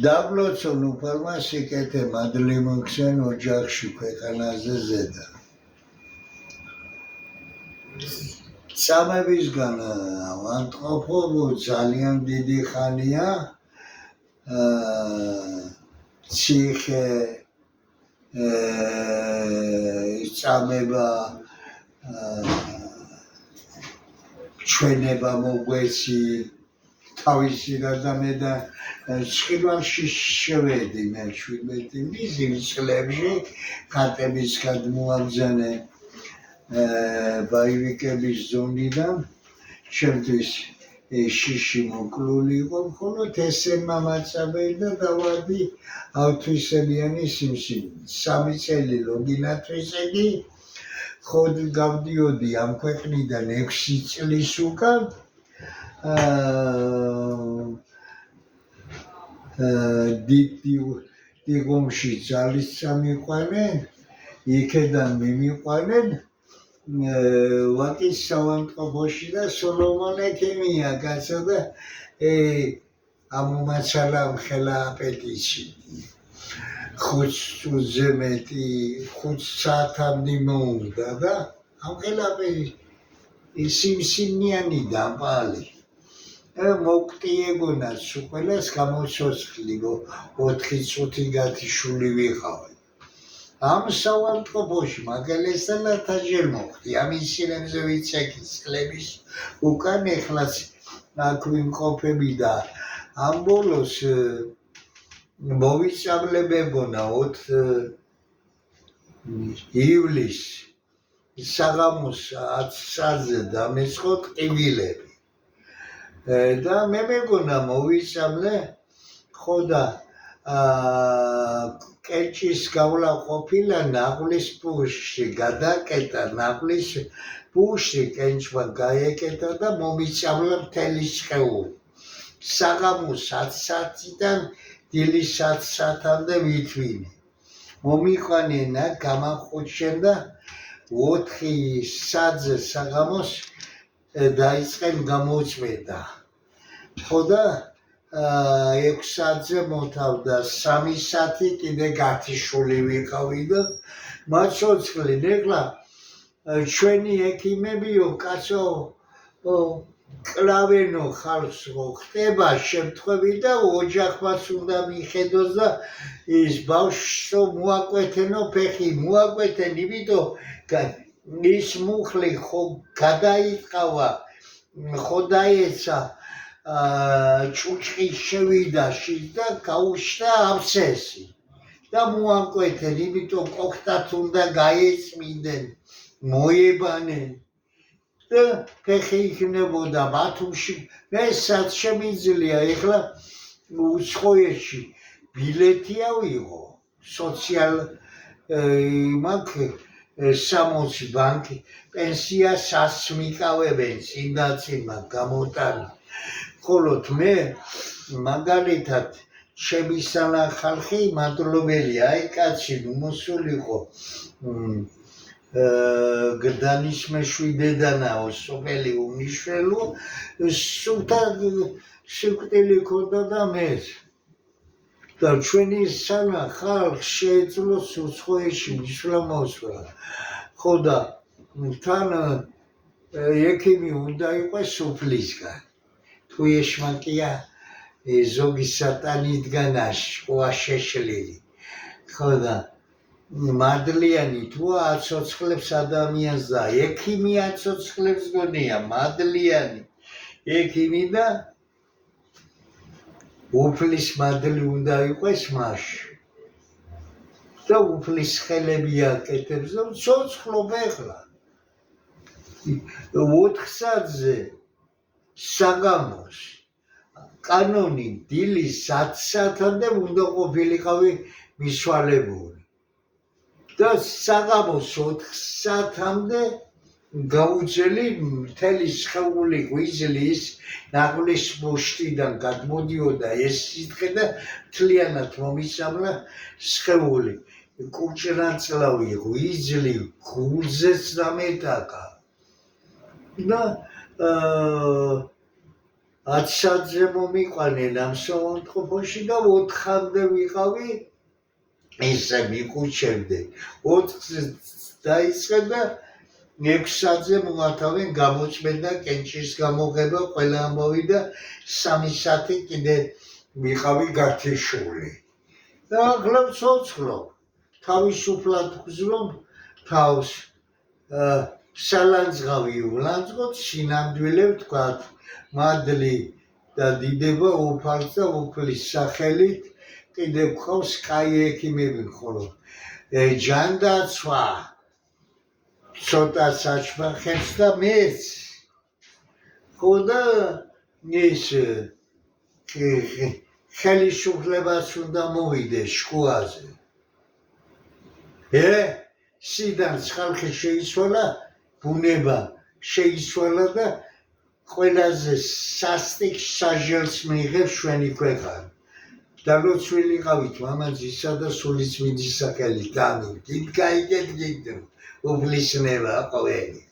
დაბლოცონ უფალმა სიკეთე მადლი მოხსენ ოჯახში ქვეყანაზე ზედა. სამებისგან ავადმყოფო ძალიან დიდი ხანია ციხე იწამება ჩვენება მოგვეცი თავისი გადამე და ცხილვალში შევედი მე 17 წლებში ხატების გადმოაგზავნე ბაივიკების ზონიდან შემთთვის შიში მოკლული იყო მხოლოდ ესე მამაცაბელი და დავადი ავთვისებიანი სიმსივნე 3 წელი ლოგინათვისედი ხოდ გავდიოდი ამ ქვეყნიდან 6 წლის უკან დიღომში ძალის წამიყვანენ იქედან მიმიყვანენ ვაკის საავადმყოფოში და სოლომონ ექიმია კაცო და ამომაცალა ხელა პეტიცი 5 წუთზე მეტი 5 საათამდე მოუნდა და ამ ხელა სიმსივნიანი დამპალი მოკტიეგონაც უყველას გამოცოცხლივ 4 წუთი გათიშული ვიყავი ამ საავადმყოფოში მაგალესალათა ჯერ მოხდი ამ ინსინებზე ვიცექი წლების უკან ეხლაც აქ ვიმყოფები და ამ ბოლოს მოვიწამლებებონა 4 ივლისს საღამოს 10 საათზე დამეწყო ტყივილები და მე მეგონა მოვიწამლე ხო და კეჭის გავლა ყოფილა ნაღლის პუშში გადაკეტა ნაღლის პუშში კენჭმა გაეკეტა და მომიწამლა მთელი სხეული საღამოს 10 საათიდან დილის 10 საათამდე ვითვინე მომიყვანენა გამახუჩენ და 4 საათზე საღამოს დაიწყენ გამოწვედა ხო და 6 საათზე მოთავდა 3 საათი კიდე გათიშული ვიყავი და მაცოცხლენ ეხლა ჩვენი ექიმებიო კაცო კლავენო ხალხს ხდება შემთხვევი და ოჯახმაც უნდა მიხედოს და ის ბავშვს მოაკვეთენო ფეხი მოაკვეთენ იმიტომ ის მუხლი ხო გადაიწყავა ხო დაეცა ჭუჭყი შევიდა და გაუჩნდა აბსესი და მოაკვეთენ იმიტომ კოქტათ უნდა გაეწმინდნენ მოებანენ და ფეხი იქნებოდა ბათუმში მე სად შემიძლია ეხლა უცხოეთში ბილეთი ავიღო სოციალ მაგ 60 ბანკი პენსია სას მიკავებენ წინდაცინმა გამოტანი ხოლოდ მე მაგალითად შემისალა ხალხი მადლობელია აი კაცი მოსულიყო გდანის მეშვიდედანაო სოფელი უნიშველო სულთა სიკვდილი ქონდა და მე და ჩვენი სანა ხალხ შეეძლოს უცხოეთში მისვლა მოსვლა ხო და თან ექიმი უნდა იყოს სოფლისგან თუ ეშმაკია ზოგი სატანიდგანა შუა შეშლილი ხო და მადლიანი თუ აცოცხლებს ადამიანს და ექიმი აცოცხლებს გონია მადლიანი ექიმი და უფლის მადლი უნდა იყოს მასში და უფლის ხელები აკეთებს და ცოცხლობ ეხლა 4 საათზე საღამოს კანონი დილის 10 საათამდე უნდა ყოფილიყავი მისვალებული და საღამოს 4 საათამდე გაუძელი მთელი სხეული გვიზლის ნაღლის პუშტიდან გადმოდიოდა ეს სითხე და მთლიანად მომისამლა სხეული კუჭრანწლავი ღვიძლი გულზეც დამეტაკა და 10 საათზე მომიყვანენ ამ საავადმყოფოში და 4-მდე ვიყავი ისე მიყუჩებდნენ 4-ს დაიწყე და 6 საათზე მომათავენ გამოწმენდა კენჭის გამოღება ყველა ამოვიდა 3 საათი კიდე ვიყავი გათიშული და ახლა ვცოცხლობ თავისუფლად ვგზნობ თავს სალანძღავი ვლანძღოთ სინამდვილე ვთქვათ მადლი და დიდება უფალს და უფლის სახელით კიდე გვყავს კაი ექიმები ხოლო ჯანდაცვა ცოტა საჩმახებს და მეც ხო და ის ხელისუფლებას უნდა მოვიდე შუაზე სიდანს ხალხი შეიცვალა ბუნება შეიცვალა და ყველაზე სასტიკ საჟელს მიიღებს ჩვენი ქვეყანა და ლოცვილიყავით მამაძისა და სულიწმინდის სახელით ამინ დიდ გაიგეთ გიგდო უფლისნება ყოველი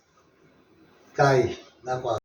კაი ნაყვა